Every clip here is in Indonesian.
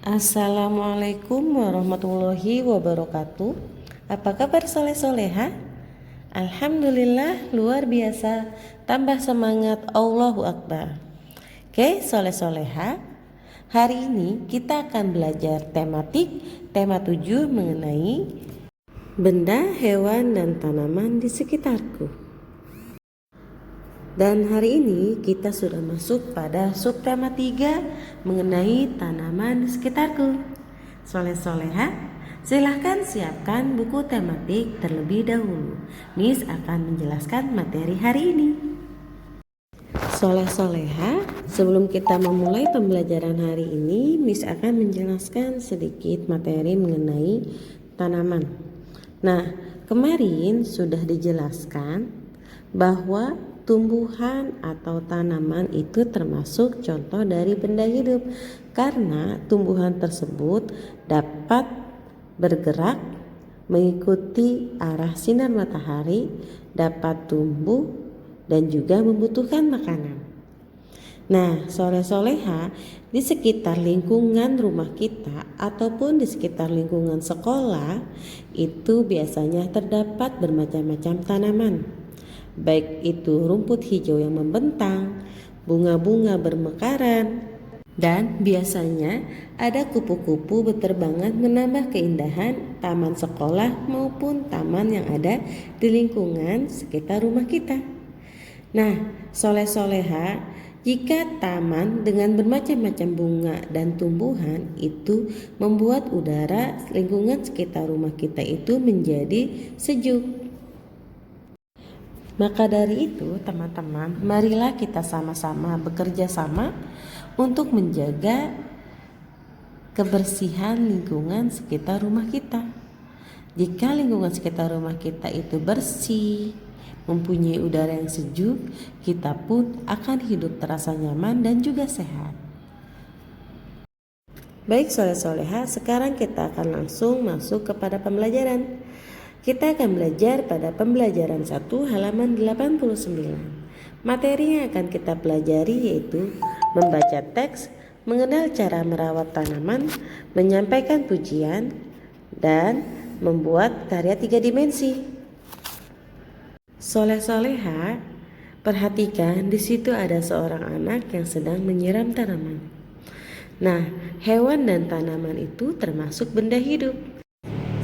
Assalamualaikum warahmatullahi wabarakatuh. Apa kabar soleh-soleha? Alhamdulillah luar biasa. Tambah semangat, Allahu Akbar. Oke soleh-soleha, hari ini kita akan belajar tema 7 mengenai benda, hewan, dan tanaman di sekitarku. Dan hari ini kita sudah masuk pada subtema 3 mengenai tanaman di sekitarku. Soleh-soleha, silahkan siapkan buku tematik terlebih dahulu. Miss akan menjelaskan materi hari ini. Soleh-soleha, sebelum kita memulai pembelajaran hari ini, Miss akan menjelaskan sedikit materi mengenai tanaman. Nah, kemarin sudah dijelaskan bahwa tumbuhan atau tanaman itu termasuk contoh dari benda hidup karena tumbuhan tersebut dapat bergerak mengikuti arah sinar matahari, dapat tumbuh dan juga membutuhkan makanan. Nah, soleh-soleha, di sekitar lingkungan rumah kita ataupun di sekitar lingkungan sekolah itu biasanya terdapat bermacam-macam tanaman. Baik itu rumput hijau yang membentang, bunga-bunga bermekaran, dan biasanya ada kupu-kupu berterbangan menambah keindahan taman sekolah maupun taman yang ada di lingkungan sekitar rumah kita. Nah, soleh-soleha, jika taman dengan bermacam-macam bunga dan tumbuhan itu membuat udara lingkungan sekitar rumah kita itu menjadi sejuk. Maka dari itu teman-teman, marilah kita sama-sama bekerja sama untuk menjaga kebersihan lingkungan sekitar rumah kita. Jika lingkungan sekitar rumah kita itu bersih, mempunyai udara yang sejuk, kita pun akan hidup terasa nyaman dan juga sehat. Baik soleh-soleha, sekarang kita akan langsung masuk kepada pembelajaran. Kita akan belajar pada pembelajaran 1 halaman 89. Materi yang akan kita pelajari yaitu membaca teks, mengenal cara merawat tanaman, menyampaikan pujian, dan membuat karya 3 dimensi. Soleh-soleha, perhatikan di situ ada seorang anak yang sedang menyiram tanaman. Nah, hewan dan tanaman itu termasuk benda hidup.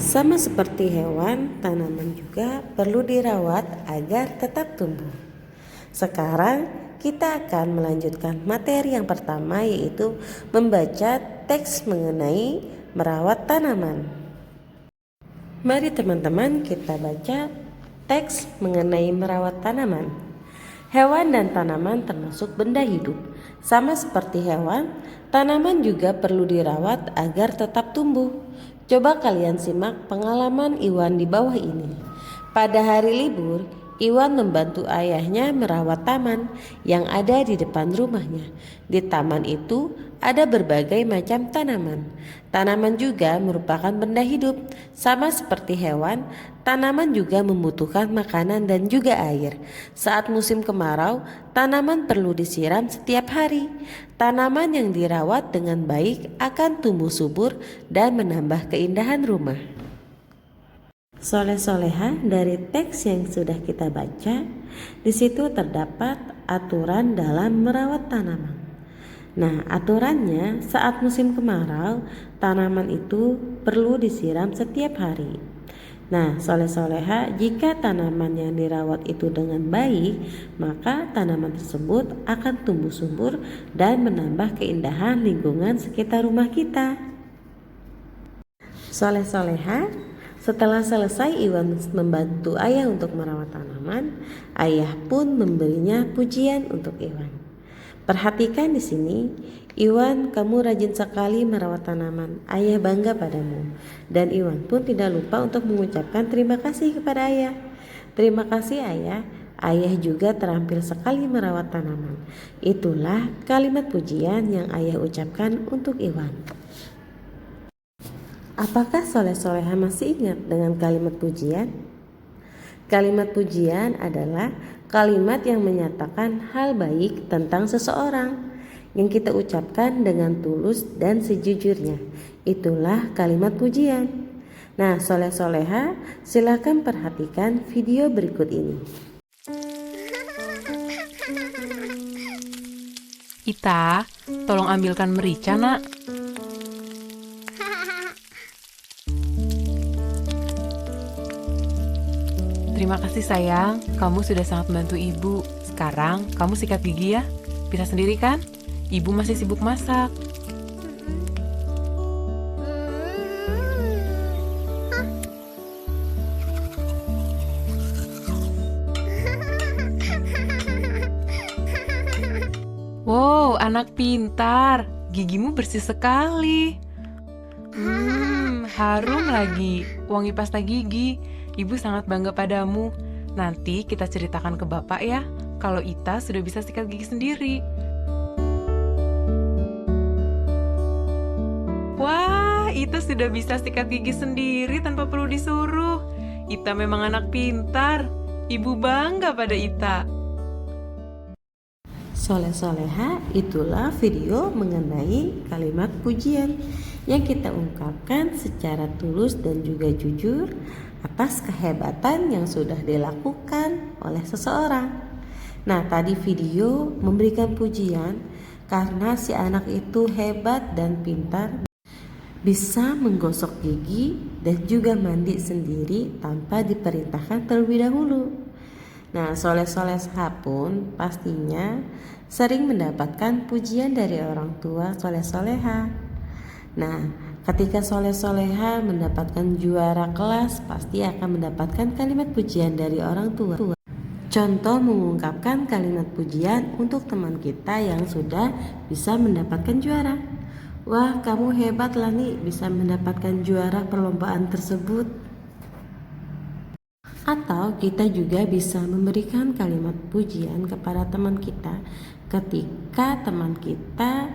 Sama seperti hewan, tanaman juga perlu dirawat agar tetap tumbuh. Sekarang kita akan melanjutkan materi yang pertama yaitu membaca teks mengenai merawat tanaman. Mari teman-teman kita baca teks mengenai merawat tanaman. Hewan dan tanaman termasuk benda hidup. Sama seperti hewan, tanaman juga perlu dirawat agar tetap tumbuh. Coba kalian simak pengalaman Iwan di bawah ini. Pada hari libur, Iwan membantu ayahnya merawat taman yang ada di depan rumahnya. Di taman itu ada berbagai macam tanaman. Tanaman juga merupakan benda hidup. Sama seperti hewan, tanaman juga membutuhkan makanan dan juga air. Saat musim kemarau, tanaman perlu disiram setiap hari. Tanaman yang dirawat dengan baik akan tumbuh subur dan menambah keindahan rumah. Soleh-soleha, dari teks yang sudah kita baca, di situ terdapat aturan dalam merawat tanaman. Nah, aturannya saat musim kemarau, tanaman itu perlu disiram setiap hari. Nah, soleh-soleha, jika tanaman yang dirawat itu dengan baik, maka tanaman tersebut akan tumbuh subur dan menambah keindahan lingkungan sekitar rumah kita. Soleh-soleha, setelah selesai Iwan membantu ayah untuk merawat tanaman, ayah pun memberinya pujian untuk Iwan. Perhatikan di sini, Iwan, kamu rajin sekali merawat tanaman. Ayah bangga padamu. Dan Iwan pun tidak lupa untuk mengucapkan terima kasih kepada ayah. Terima kasih ayah. Ayah juga terampil sekali merawat tanaman. Itulah kalimat pujian yang ayah ucapkan untuk Iwan. Apakah soleh-soleha masih ingat dengan kalimat pujian? Kalimat pujian adalah kalimat yang menyatakan hal baik tentang seseorang yang kita ucapkan dengan tulus dan sejujurnya. Itulah kalimat pujian. Nah, soleh-soleha, silakan perhatikan video berikut ini. Ita, tolong ambilkan merica, Nak. Terima kasih sayang, kamu sudah sangat membantu ibu. Sekarang kamu sikat gigi ya. Bisa sendiri kan? Ibu masih sibuk masak. Wow, anak pintar. Gigimu bersih sekali. Harum lagi. Wangi pasta gigi. Ibu sangat bangga padamu. Nanti kita ceritakan ke Bapak ya, kalau Ita sudah bisa sikat gigi sendiri. Wah, Ita sudah bisa sikat gigi sendiri tanpa perlu disuruh. Ita memang anak pintar. Ibu bangga pada Ita. Soleh-soleha, itulah video mengenai kalimat pujian yang kita ungkapkan secara tulus dan juga jujur atas kehebatan yang sudah dilakukan oleh seseorang. Nah, tadi video memberikan pujian karena si anak itu hebat dan pintar, bisa menggosok gigi dan juga mandi sendiri tanpa diperintahkan terlebih dahulu. Nah, soleh-soleha pun pastinya sering mendapatkan pujian dari orang tua soleh-soleha. Nah, ketika soleh-soleha mendapatkan juara kelas, pasti akan mendapatkan kalimat pujian dari orang tua. Contoh mengungkapkan kalimat pujian untuk teman kita yang sudah bisa mendapatkan juara. Wah, kamu hebat Lani, bisa mendapatkan juara perlombaan tersebut. Atau kita juga bisa memberikan kalimat pujian kepada teman kita ketika teman kita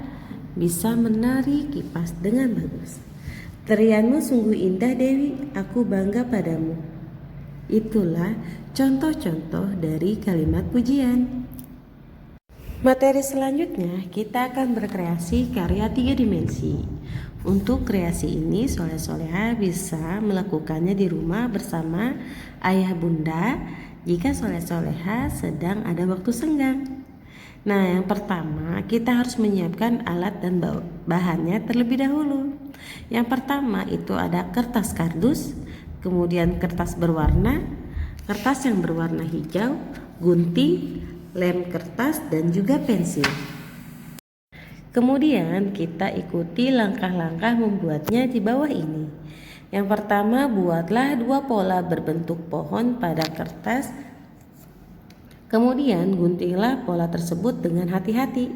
bisa menari kipas dengan bagus. Tarianmu sungguh indah Dewi, aku bangga padamu. Itulah contoh-contoh dari kalimat pujian. Materi selanjutnya kita akan berkreasi karya 3 dimensi. Untuk kreasi ini soleh-soleha bisa melakukannya di rumah bersama ayah bunda jika soleh-soleha sedang ada waktu senggang. Nah, yang pertama kita harus menyiapkan alat dan bahannya terlebih dahulu. Yang pertama itu ada kertas kardus, kemudian kertas berwarna, kertas yang berwarna hijau, gunting, lem kertas, dan juga pensil. Kemudian kita ikuti langkah-langkah membuatnya di bawah ini. Yang pertama, buatlah 2 pola berbentuk pohon pada kertas. Kemudian guntinglah pola tersebut dengan hati-hati.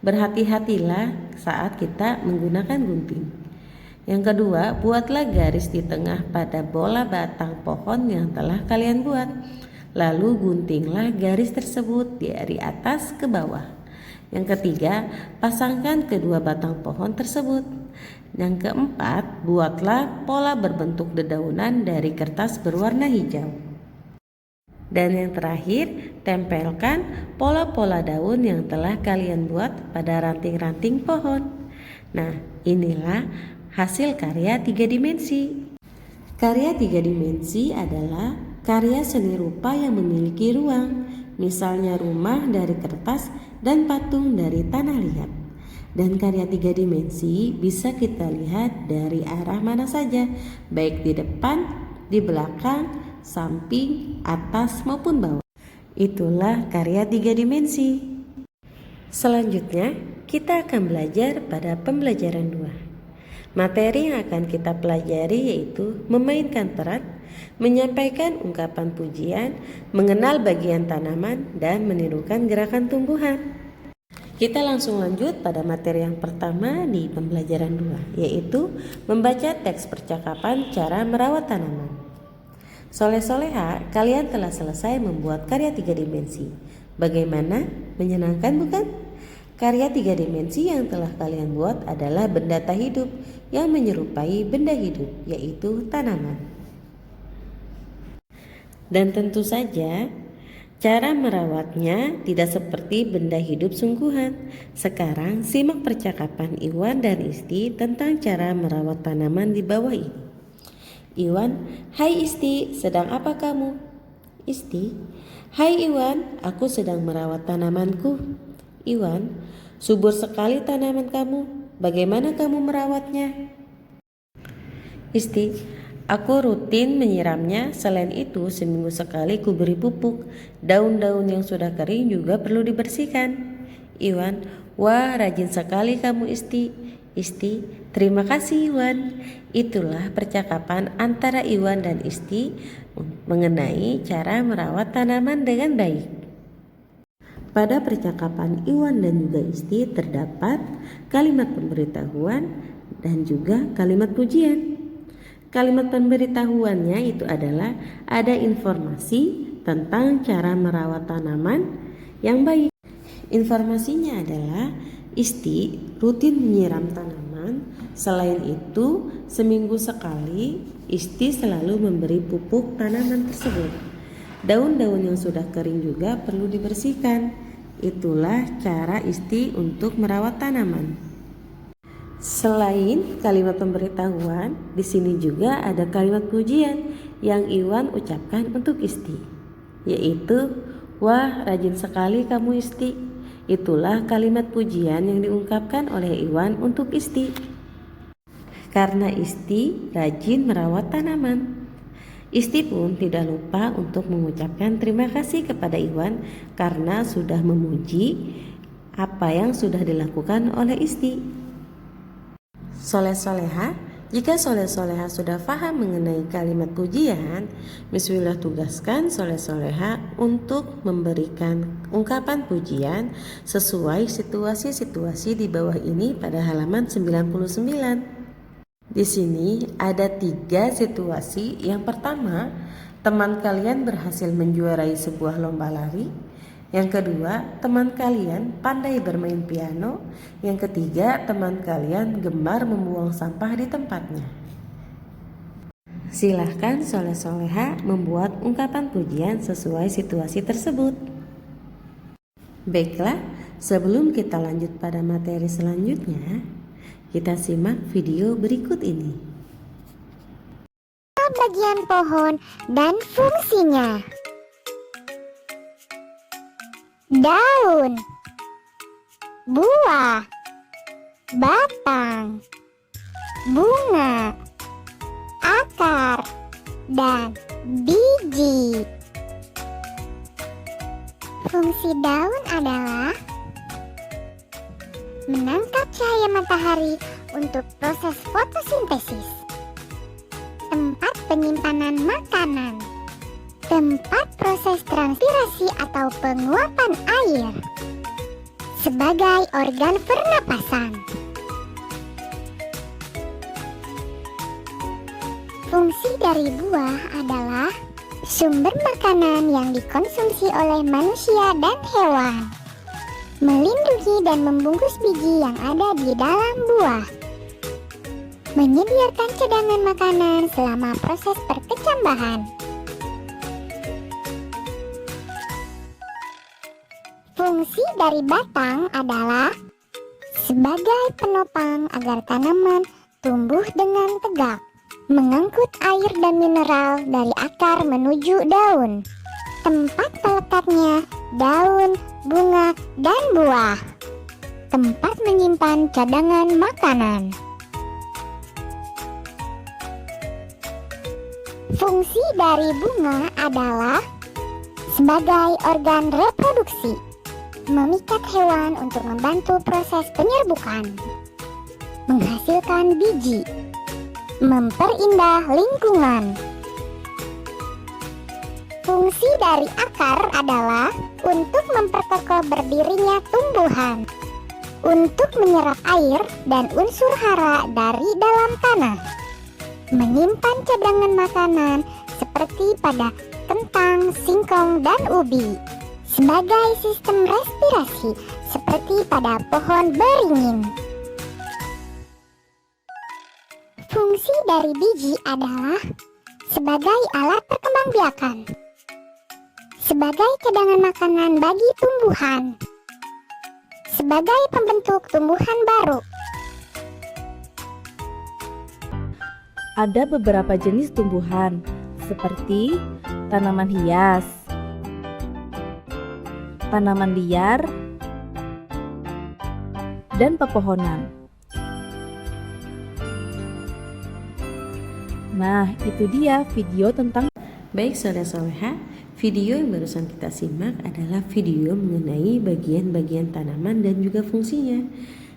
Berhati-hatilah saat kita menggunakan gunting. Yang kedua, buatlah garis di tengah pada bola batang pohon yang telah kalian buat. Lalu guntinglah garis tersebut dari atas ke bawah. Yang ketiga, pasangkan kedua batang pohon tersebut. Yang keempat, buatlah pola berbentuk dedaunan dari kertas berwarna hijau. Dan yang terakhir, tempelkan pola-pola daun yang telah kalian buat pada ranting-ranting pohon. Nah, inilah hasil karya 3 dimensi. Karya 3 dimensi adalah karya seni rupa yang memiliki ruang, misalnya rumah dari kertas dan patung dari tanah liat. Dan karya 3 dimensi bisa kita lihat dari arah mana saja, baik di depan, di belakang, samping, atas maupun bawah. Itulah karya 3 dimensi. Selanjutnya, kita akan belajar pada pembelajaran 2. Materi yang akan kita pelajari yaitu memainkan peran, menyampaikan ungkapan pujian, mengenal bagian tanaman, dan menirukan gerakan tumbuhan. Kita langsung lanjut pada materi yang pertama di pembelajaran 2, yaitu membaca teks percakapan cara merawat tanaman. Soleh-soleha, kalian telah selesai membuat karya 3 dimensi. Bagaimana? Menyenangkan bukan? Karya 3 dimensi yang telah kalian buat adalah benda tak hidup yang menyerupai benda hidup, yaitu tanaman. Dan tentu saja, Cara merawatnya tidak seperti benda hidup sungguhan. Sekarang simak percakapan Iwan dan Isti tentang cara merawat tanaman di bawah ini. Iwan, "Hai Isti, sedang apa kamu?" Isti, "Hai Iwan, aku sedang merawat tanamanku." Iwan, "Subur sekali tanaman kamu. Bagaimana kamu merawatnya?" Isti, "Aku rutin menyiramnya. Selain itu, seminggu sekali ku beri pupuk. Daun-daun yang sudah kering juga perlu dibersihkan." Iwan, "Wah, rajin sekali kamu Isti." Isti, "Terima kasih Iwan." Itulah percakapan antara Iwan dan Isti mengenai cara merawat tanaman dengan baik. Pada percakapan Iwan dan juga Isti terdapat kalimat pemberitahuan dan juga kalimat pujian. Kalimat pemberitahuannya itu adalah ada informasi tentang cara merawat tanaman yang baik. Informasinya adalah Isti rutin menyiram tanaman. Selain itu, seminggu sekali Isti selalu memberi pupuk tanaman tersebut. Daun-daun yang sudah kering juga perlu dibersihkan. Itulah cara Isti untuk merawat tanaman. Selain kalimat pemberitahuan, di sini juga ada kalimat pujian yang Iwan ucapkan untuk Isti, yaitu, "Wah, rajin sekali kamu Isti." Itulah kalimat pujian yang diungkapkan oleh Iwan untuk Isti. Karena Isti rajin merawat tanaman, Isti pun tidak lupa untuk mengucapkan terima kasih kepada Iwan karena sudah memuji apa yang sudah dilakukan oleh Isti. Soleh-soleha, jika soleh-soleha sudah paham mengenai kalimat pujian, bismillah tugaskan soleh-soleha untuk memberikan ungkapan pujian sesuai situasi-situasi di bawah ini pada halaman 99. Di sini ada 3 situasi. Yang pertama, teman kalian berhasil menjuarai sebuah lomba lari. Yang kedua, teman kalian pandai bermain piano. Yang ketiga, teman kalian gemar membuang sampah di tempatnya. Silahkan soleh-soleha membuat ungkapan pujian sesuai situasi tersebut. Baiklah, sebelum kita lanjut pada materi selanjutnya, kita simak video berikut ini. Bagian pohon dan fungsinya. Daun, buah, batang, bunga, akar, dan biji. Fungsi daun adalah menangkap cahaya matahari untuk proses fotosintesis, tempat penyimpanan makanan, tempat proses transpirasi atau penguapan air, sebagai organ pernapasan. Fungsi dari buah adalah sumber makanan yang dikonsumsi oleh manusia dan hewan, melindungi dan membungkus biji yang ada di dalam buah, menyediakan cadangan makanan selama proses perkecambahan. Fungsi dari batang adalah sebagai penopang agar tanaman tumbuh dengan tegak, mengangkut air dan mineral dari akar menuju daun. Tempat letaknya daun, bunga, dan buah. Tempat menyimpan cadangan makanan. Fungsi dari bunga adalah sebagai organ reproduksi, memikat hewan untuk membantu proses penyerbukan, menghasilkan biji, memperindah lingkungan. Fungsi dari akar adalah untuk memperkokoh berdirinya tumbuhan, untuk menyerap air dan unsur hara dari dalam tanah, menyimpan cadangan makanan seperti pada kentang, singkong, dan ubi, sebagai sistem respirasi seperti pada pohon beringin. Fungsi dari biji adalah sebagai alat perkembangbiakan, sebagai cadangan makanan bagi tumbuhan, sebagai pembentuk tumbuhan baru. Ada beberapa jenis tumbuhan seperti tanaman hias, tanaman liar, dan pepohonan. Nah, itu dia video tentang. Baik soleha-soleha, video yang barusan kita simak adalah video mengenai bagian-bagian tanaman dan juga fungsinya.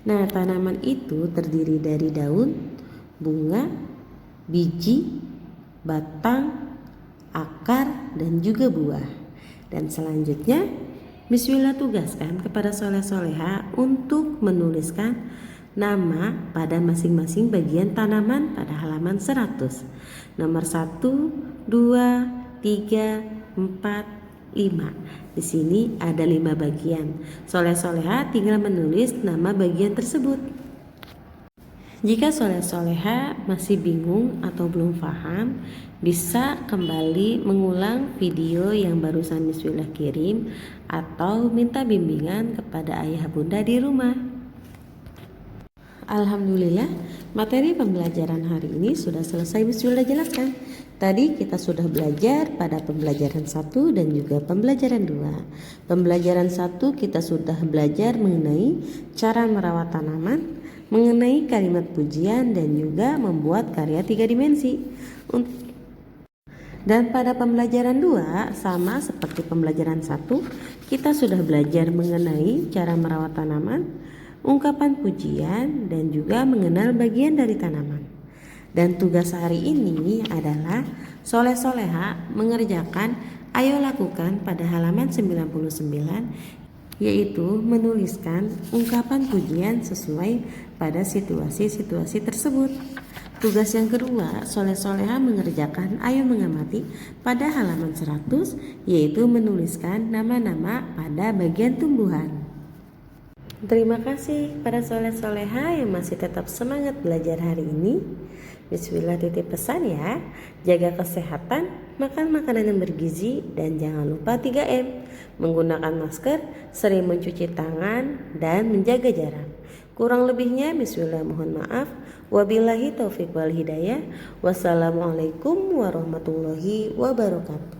Nah, tanaman itu terdiri dari daun, bunga, biji, batang, akar, dan juga buah. Dan selanjutnya, Miss Willa tugaskan kepada soleh-soleha untuk menuliskan nama pada masing-masing bagian tanaman pada halaman 100. Nomor 1, 2, 3, 4, 5. Di sini ada 5 bagian. Soleh-soleha tinggal menulis nama bagian tersebut. Jika soleh-soleha masih bingung atau belum paham, bisa kembali mengulang video yang barusan Miss Willa kirim atau minta bimbingan kepada ayah bunda di rumah. Alhamdulillah, materi pembelajaran hari ini sudah selesai Miss Willa jelaskan. Tadi kita sudah belajar pada pembelajaran 1 dan juga pembelajaran 2. Pembelajaran 1 kita sudah belajar mengenai cara merawat tanaman, mengenai kalimat pujian dan juga membuat karya 3 dimensi. Dan pada pembelajaran 2 sama seperti pembelajaran 1, kita sudah belajar mengenai cara merawat tanaman, ungkapan pujian, dan juga mengenal bagian dari tanaman. Dan tugas hari ini adalah soleh-soleha mengerjakan ayo lakukan pada halaman 99, yaitu menuliskan ungkapan pujian sesuai pada situasi-situasi tersebut. Tugas yang kedua, soleh-soleha mengerjakan ayo mengamati pada halaman 100, yaitu menuliskan nama-nama pada bagian tumbuhan. Terima kasih para soleh-soleha yang masih tetap semangat belajar hari ini. Miss Willa titip pesan ya, jaga kesehatan, makan makanan yang bergizi, dan jangan lupa 3M, menggunakan masker, sering mencuci tangan, dan menjaga jarak. Kurang lebihnya Miss Willa mohon maaf. Wabillahi taufiq wal hidayah. Wassalamualaikum warahmatullahi wabarakatuh.